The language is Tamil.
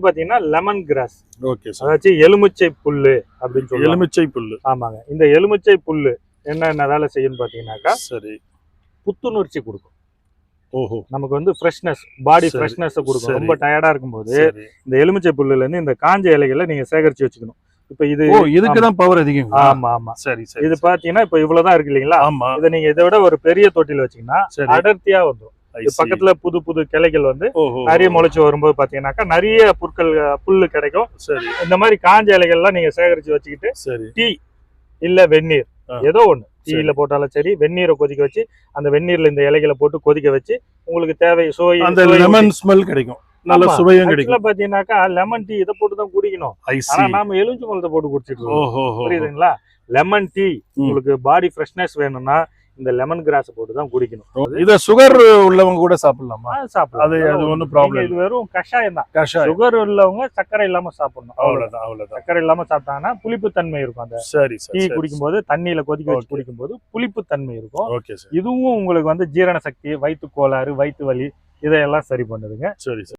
பாத்தீங்கன்னா லெமன் கிராஸ். Okay sir. அதாச்சும் எலுமிச்சை புல்லு அப்படின்னு சொல்லுவாங்க. எலுமிச்சை புல்லு. ஆமாங்க. இந்த எலுமிச்சை புல்லு என்ன வேலை செய்யும்னு பாத்தீங்கன்னாக்கா சரி புத்துணர்ச்சி கொடுக்கும். ஓஹோ. நமக்கு வந்து ஃப்ரெஷ்னஸ், பாடி ஃப்ரெஷ்னஸ் கொடுக்கும். ரொம்ப டயர்டா இருக்கும்போது இந்த எலுமிச்சை புல்லுல இருந்து இந்த காஞ்ச இலைகளை நீங்க சேகரிச்சு வச்சுக்கணும். இப்ப இது இதுக்குதான் பவர் அதிகம். ஆமா ஆமா. சரி சரி. இது பாத்தீங்கன்னா இப்ப இவ்வளவுதான் இருக்கு இல்லீங்களா? ஆமா. இதை நீங்க இதை விட ஒரு பெரிய தொட்டில வச்சீங்கன்னா அடர்த்தியா வந்துடும். பக்கத்துல புது புது கிளைகள் வந்து நிறைய முளைச்சு வரும்போது பாத்தீங்கன்னாக்கா நிறைய புல்லு கிடைக்கும். சரி. இந்த மாதிரி காஞ்ச இலைகள்லாம் நீங்க சேகரிச்சு வச்சுக்கிட்டு டீ இல்ல வெந்நீர் ஏதோ ஒண்ணு, டீல போட்டாலும் சரி, வெந்நீரை கொதிக்க வச்சு அந்த வெந்நீர்ல இந்த இலைகளை போட்டு கொதிக்க வச்சு உங்களுக்கு தேவை சுவை, அந்த லெமன் ஸ்மெல் கிடைக்கும், நல்ல சுவையும் கிடைக்கும். பாத்தீங்கன்னாக்கா லெமன் டீ இதை போட்டு தான் குடிக்கணும். ஆனா நாம எலுமிச்சை பழத்தை போட்டு குடிச்சிட்டு இருக்கோம். புரியுதுங்களா? லெமன் டீ உங்களுக்கு பாடி ஃப்ரெஷ்னஸ் வேணும்னா இந்த லெமன் கிராஸ் போட்டு தான் குடிக்கணும். இத சுகர் உள்ளவங்க கூட சாப்பிடலாமா? சாப்பிடலாம். அது ஒன்றும் ப்ராப்ளம். இது வெறும் கஷாயம் தான். சுகர் உள்ளவங்க சர்க்கரை இல்லாம சாப்பிடணும். அவ்வளவுதான். சர்க்கரை இல்லாம சாப்பிட்டாங்கன்னா புளிப்பு தன்மை இருக்கும். அந்த டீ குடிக்கும் போது தண்ணியில கொதிக்க வச்சு குடிக்கும் போது புளிப்பு தன்மை இருக்கும். இதுவும் உங்களுக்கு வந்து ஜீரண சக்தி, வயிற்று கோளாறு, வயிற்று வலி இதையெல்லாம் சரி பண்ணுதுங்க. சரி.